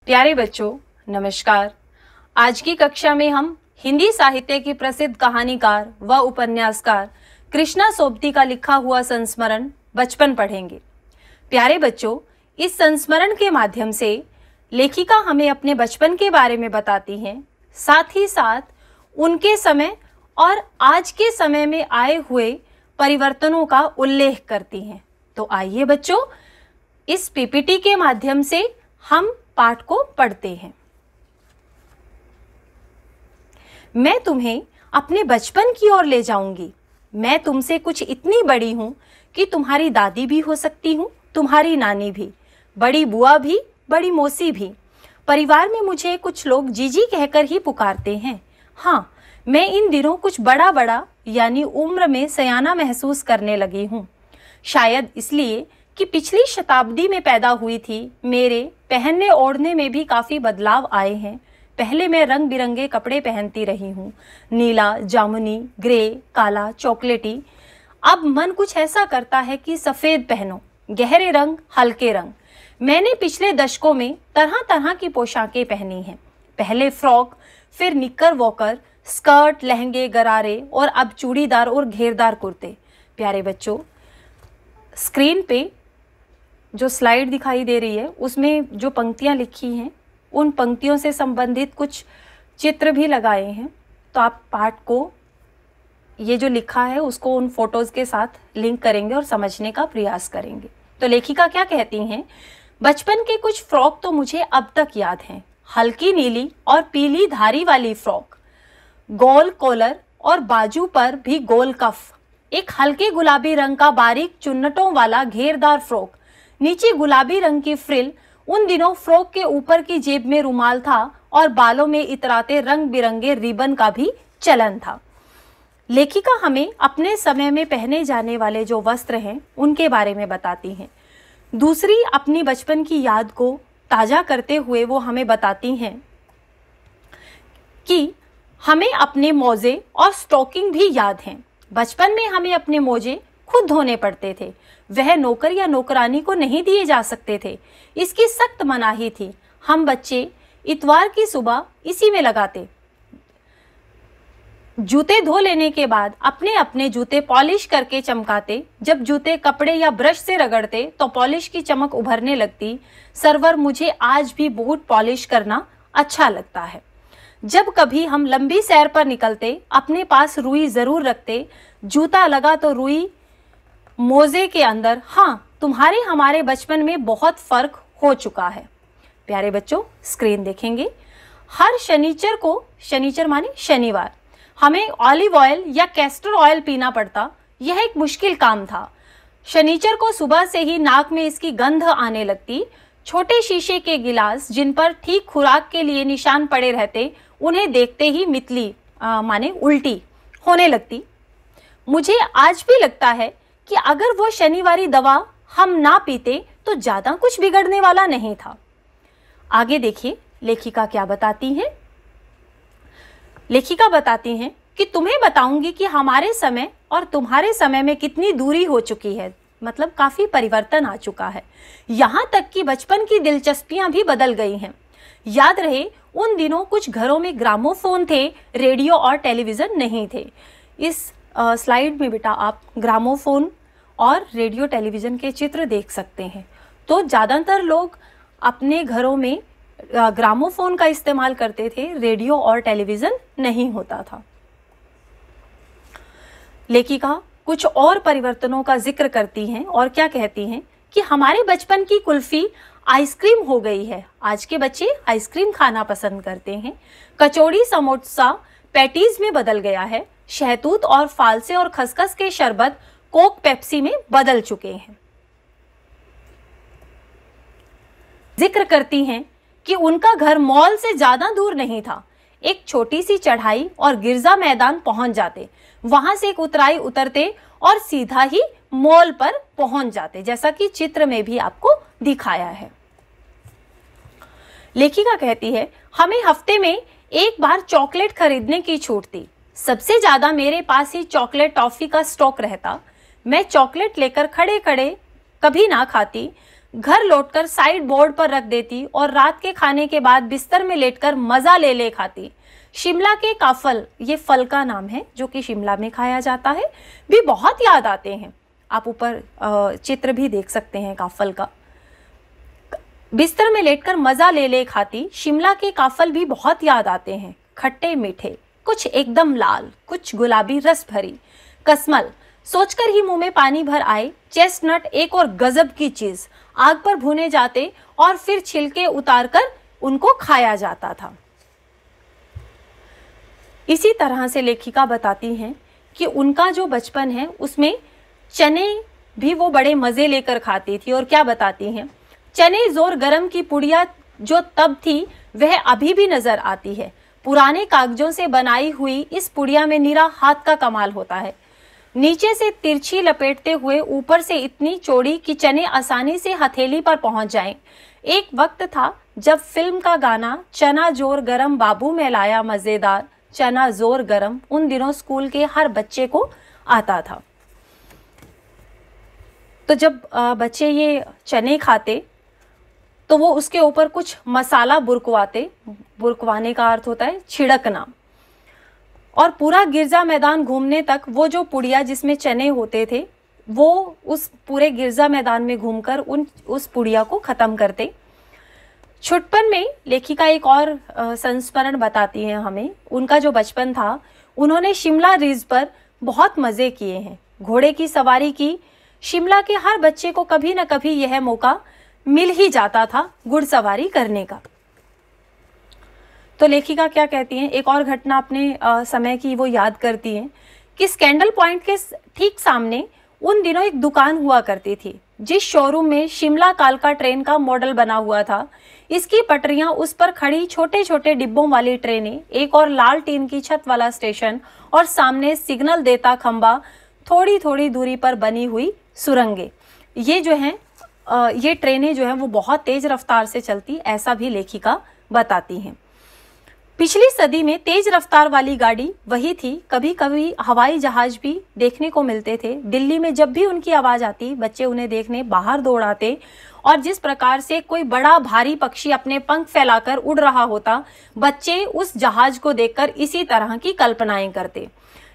प्यारे बच्चों, नमस्कार। आज की कक्षा में हम हिंदी साहित्य की प्रसिद्ध कहानीकार व उपन्यासकार कृष्णा सोबती का लिखा हुआ संस्मरण बचपन पढ़ेंगे। प्यारे बच्चों, इस संस्मरण के माध्यम से लेखिका हमें अपने बचपन के बारे में बताती हैं, साथ ही साथ उनके समय और आज के समय में आए हुए परिवर्तनों का उल्लेख करती हैं। तो आइए बच्चों, इस पीपीटी के माध्यम से हम पाठ को पढ़ते हैं। मैं तुम्हें अपने बचपन की ओर ले जाऊंगी। मैं तुमसे कुछ इतनी बड़ी हूं कि तुम्हारी दादी भी हो सकती हूं, तुम्हारी नानी भी, बड़ी बुआ भी, बड़ी मौसी भी। परिवार में मुझे कुछ लोग जीजी कहकर ही पुकारते हैं। हाँ, मैं इन दिनों कुछ बड़ा बड़ा यानी उम्र में सयाना महसूस करने लगी हूँ। शायद इसलिए कि पिछली शताब्दी में पैदा हुई थी। मेरे पहनने ओढ़ने में भी काफ़ी बदलाव आए हैं। पहले मैं रंग बिरंगे कपड़े पहनती रही हूँ, नीला, जामुनी, ग्रे, काला, चॉकलेटी। अब मन कुछ ऐसा करता है कि सफ़ेद पहनो, गहरे रंग, हल्के रंग। मैंने पिछले दशकों में तरह तरह की पोशाकें पहनी हैं। पहले फ्रॉक, फिर निक्कर वॉकर, स्कर्ट, लहंगे, गरारे और अब चूड़ीदार और घेरदार कुर्ते। प्यारे बच्चों, स्क्रीन पे जो स्लाइड दिखाई दे रही है उसमें जो पंक्तियां लिखी हैं उन पंक्तियों से संबंधित कुछ चित्र भी लगाए हैं। तो आप पाठ को, ये जो लिखा है उसको उन फोटोज़ के साथ लिंक करेंगे और समझने का प्रयास करेंगे। तो लेखिका क्या कहती हैं? बचपन के कुछ फ्रॉक तो मुझे अब तक याद हैं। हल्की नीली और पीली धारी वाली फ्रॉक, गोल कॉलर और बाजू पर भी गोल कफ, एक हल्के गुलाबी रंग का बारीक चुन्नटों वाला घेरदार फ्रॉक, नीचे गुलाबी रंग की फ्रिल। उन दिनों फ्रॉक के ऊपर की जेब में रुमाल था और बालों में इतराते रंग बिरंगे रिबन का भी चलन था। लेखिका हमें अपने समय में पहने जाने वाले जो वस्त्र हैं उनके बारे में बताती हैं। दूसरी अपनी बचपन की याद को ताज़ा करते हुए वो हमें बताती हैं कि हमें अपने मोजे और स्टॉकिंग भी याद हैं। बचपन में हमें अपने मोजे खुद धोने पड़ते थे। वह नौकर या नौकरानी को नहीं दिए जा सकते थे। इसकी सख्त मनाही थी। हम बच्चे इतवार की सुबह इसी में लगाते। जूते धो लेने के बाद अपने अपने जूते पॉलिश करके चमकाते। जब जूते कपड़े या ब्रश से रगड़ते तो पॉलिश की चमक उभरने लगती। सरवर, मुझे आज भी बूट पॉलिश करना अच्छा लगता है। जब कभी हम लंबी सैर पर निकलते, अपने पास रुई जरूर रखते। जूता लगा तो रुई मोजे के अंदर। हाँ, तुम्हारे हमारे बचपन में बहुत फर्क हो चुका है। प्यारे बच्चों, स्क्रीन देखेंगे। हर शनिचर को, शनिचर माने शनिवार, हमें ऑलिव ऑयल या कैस्टर ऑयल पीना पड़ता। यह एक मुश्किल काम था। शनिचर को सुबह से ही नाक में इसकी गंध आने लगती। छोटे शीशे के गिलास जिन पर ठीक खुराक के लिए निशान पड़े रहते, उन्हें देखते ही मितली माने उल्टी होने लगती। मुझे आज भी लगता है कि अगर वो शनिवारी दवा हम ना पीते तो ज़्यादा कुछ बिगड़ने वाला नहीं था। आगे देखिए लेखिका क्या बताती हैं। लेखिका बताती हैं कि तुम्हें बताऊंगी कि हमारे समय और तुम्हारे समय में कितनी दूरी हो चुकी है। मतलब काफ़ी परिवर्तन आ चुका है। यहाँ तक कि बचपन की दिलचस्पियाँ भी बदल गई हैं। याद रहे, उन दिनों कुछ घरों में ग्रामोफोन थे, रेडियो और टेलीविज़न नहीं थे। इस स्लाइड में बेटा आप ग्रामोफोन और रेडियो टेलीविज़न के चित्र देख सकते हैं। तो ज़्यादातर लोग अपने घरों में ग्रामोफोन का इस्तेमाल करते थे, रेडियो और टेलीविज़न नहीं होता था। लेखिका कुछ और परिवर्तनों का जिक्र करती हैं और क्या कहती हैं कि हमारे बचपन की कुल्फ़ी आइसक्रीम हो गई है। आज के बच्चे आइसक्रीम खाना पसंद करते हैं। कचौड़ी, समोसा पैटीज़ में बदल गया है। शहतूत और फालसे और खसखस के शरबत कोक, पेप्सी में बदल चुके हैं। जिक्र करती हैं कि उनका घर मॉल से ज्यादा दूर नहीं था। एक छोटी सी चढ़ाई और गिरजा मैदान पहुंच जाते। वहां से एक उतराई उतरते और सीधा ही मॉल पर पहुंच जाते, जैसा कि चित्र में भी आपको दिखाया है। लेखिका कहती है, हमें हफ्ते में एक बार चॉकलेट खरीदने की छूट थी। सबसे ज्यादा मेरे पास ही चॉकलेट टॉफी का स्टॉक रहता। मैं चॉकलेट लेकर खड़े खड़े कभी ना खाती। घर लौटकर साइड बोर्ड पर रख देती और रात के खाने के बाद बिस्तर में लेटकर मजा ले ले खाती। शिमला के काफल, ये फल का नाम है जो कि शिमला में खाया जाता है, भी बहुत याद आते हैं। आप ऊपर चित्र भी देख सकते हैं काफल का। बिस्तर में लेटकर मजा ले ले खाती, शिमला के काफल भी बहुत याद आते हैं। खट्टे मीठे, कुछ एकदम लाल, कुछ गुलाबी रस भरी। कसमल, सोचकर ही मुंह में पानी भर आए। चेस्टनट, एक और गजब की चीज, आग पर भुने जाते और फिर छिलके उतारकर उनको खाया जाता था। इसी तरह से लेखिका बताती हैं कि उनका जो बचपन है उसमें चने भी वो बड़े मजे लेकर खाती थी। और क्या बताती हैं, चने जोर गरम की पुड़िया जो तब थी वह अभी भी नजर आती है। पुराने कागजों से बनाई हुई इस पुड़िया में निरा हाथ का कमाल होता है। नीचे से तिरछी लपेटते हुए ऊपर से इतनी चौड़ी कि चने आसानी से हथेली पर पहुंच जाएं। एक वक्त था जब फिल्म का गाना चना जोर गरम बाबू में लाया मजेदार, चना जोर गरम उन दिनों स्कूल के हर बच्चे को आता था। तो जब बच्चे ये चने खाते तो वो उसके ऊपर कुछ मसाला बुरकवाते। बुरकवाने का अर्थ होता है छिड़कना। और पूरा गिरजा मैदान घूमने तक वो जो पुड़िया जिसमें चने होते थे वो उस पूरे गिरजा मैदान में घूमकर उस पुड़िया को खत्म करते। छुटपन में लेखिका एक और संस्मरण बताती हैं हमें। उनका जो बचपन था, उन्होंने शिमला रिज पर बहुत मजे किए हैं, घोड़े की सवारी की। शिमला के हर बच्चे को कभी न कभी यह मौका मिल ही जाता था घुड़सवारी करने का। तो लेखिका क्या कहती हैं, एक और घटना अपने समय की वो याद करती हैं कि स्कैंडल पॉइंट के ठीक सामने उन दिनों एक दुकान हुआ करती थी जिस शोरूम में शिमला कालका ट्रेन का मॉडल बना हुआ था। इसकी पटरियां, उस पर खड़ी छोटे छोटे डिब्बों वाली ट्रेनें, एक और लाल टीन की छत वाला स्टेशन और सामने सिग्नल देता खंबा, थोड़ी थोड़ी दूरी पर बनी हुई सुरंगें। ये जो हैं ये ट्रेनें जो हैं वो बहुत तेज रफ्तार से चलती, ऐसा भी लेखिका बताती हैं। पिछली सदी में तेज रफ्तार वाली गाड़ी वही थी। कभी कभी हवाई जहाज भी देखने को मिलते थे। दिल्ली में जब भी उनकी आवाज आती, बच्चे उन्हें देखने बाहर दौड़ आते और जिस प्रकार से कोई बड़ा भारी पक्षी अपने पंख फैलाकर उड़ रहा होता, बच्चे उस जहाज को देखकर इसी तरह की कल्पनाएं करते।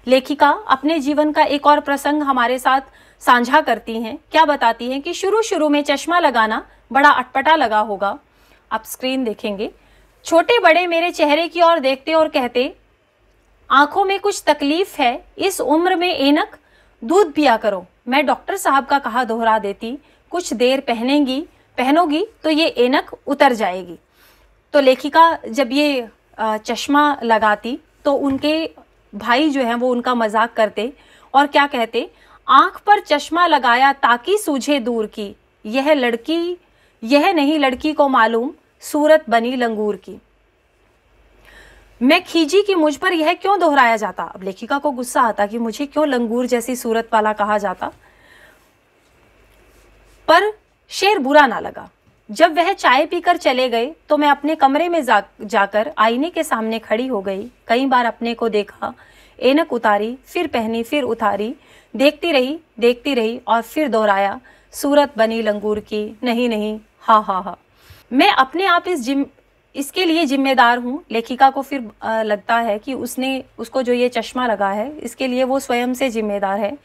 लेखिका अपने जीवन का एक और प्रसंग हमारे साथ साझा करती हैं। क्या बताती हैं कि शुरू शुरू में चश्मा लगाना बड़ा अटपटा लगा होगा। आप स्क्रीन देखेंगे। छोटे बड़े मेरे चेहरे की ओर देखते और कहते, आंखों में कुछ तकलीफ है, इस उम्र में ऐनक, दूध पिया करो। मैं डॉक्टर साहब का कहा दोहरा देती, कुछ देर पहनोगी तो ये ऐनक उतर जाएगी। तो लेखिका जब ये चश्मा लगाती तो उनके भाई जो हैं वो उनका मजाक करते और क्या कहते, आंख पर चश्मा लगाया ताकि सूझे दूर की, यह नहीं लड़की को मालूम, सूरत बनी लंगूर की। मैं खीजी कि मुझ पर यह क्यों दोहराया जाता। अब लेखिका को गुस्सा आता कि मुझे क्यों लंगूर जैसी सूरत वाला कहा जाता, पर शेर बुरा ना लगा। जब वह चाय पीकर चले गए तो मैं अपने कमरे में जाकर आईने के सामने खड़ी हो गई। कई बार अपने को देखा, ऐनक उतारी, फिर पहनी, फिर उतारी, देखती रही और फिर दोहराया, सूरत बनी लंगूर की, नहीं, हा। मैं अपने आप इसके लिए जिम्मेदार हूँ। लेखिका को फिर लगता है कि उसको जो ये चश्मा लगा है इसके लिए वो स्वयं से जिम्मेदार है।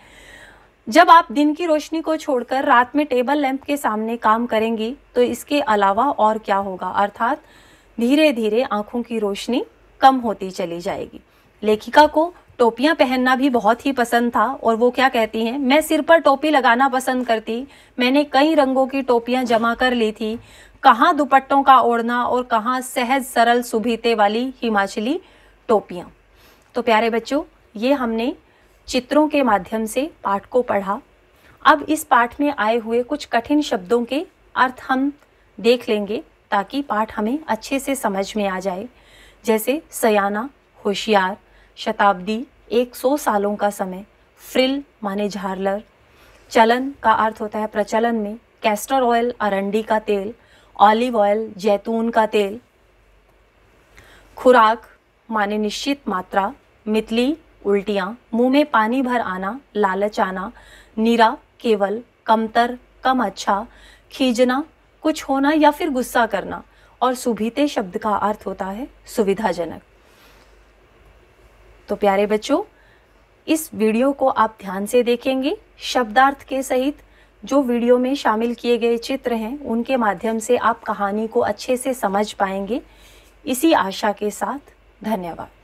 जब आप दिन की रोशनी को छोड़कर रात में टेबल लैंप के सामने काम करेंगी तो इसके अलावा और क्या होगा, अर्थात धीरे धीरे आंखों की रोशनी कम होती चली जाएगी। लेखिका को टोपियां पहनना भी बहुत ही पसंद था और वो क्या कहती हैं, मैं सिर पर टोपी लगाना पसंद करती। मैंने कई रंगों की टोपियां जमा कर ली थी, कहाँ दुपट्टों का ओढ़ना और कहाँ सहज सरल सुभीते वाली हिमाचली टोपियां। तो प्यारे बच्चों, ये हमने चित्रों के माध्यम से पाठ को पढ़ा। अब इस पाठ में आए हुए कुछ कठिन शब्दों के अर्थ हम देख लेंगे ताकि पाठ हमें अच्छे से समझ में आ जाए। जैसे सयाना, होशियार, शताब्दी 100 सालों का समय, फ्रिल माने झालर, चलन का अर्थ होता है प्रचलन में, कैस्टर ऑयल अरंडी का तेल, ऑलिव ऑयल जैतून का तेल, खुराक माने निश्चित मात्रा, मितली उल्टियाँ, मुंह में पानी भर आना, लालच आना, नीरा केवल, कमतर कम अच्छा, खींचना, कुछ होना या फिर गुस्सा करना। और सुभीते शब्द का अर्थ होता है सुविधाजनक। तो प्यारे बच्चों, इस वीडियो को आप ध्यान से देखेंगे, शब्दार्थ के सहित जो वीडियो में शामिल किए गए चित्र हैं उनके माध्यम से आप कहानी को अच्छे से समझ पाएंगे। इसी आशा के साथ धन्यवाद।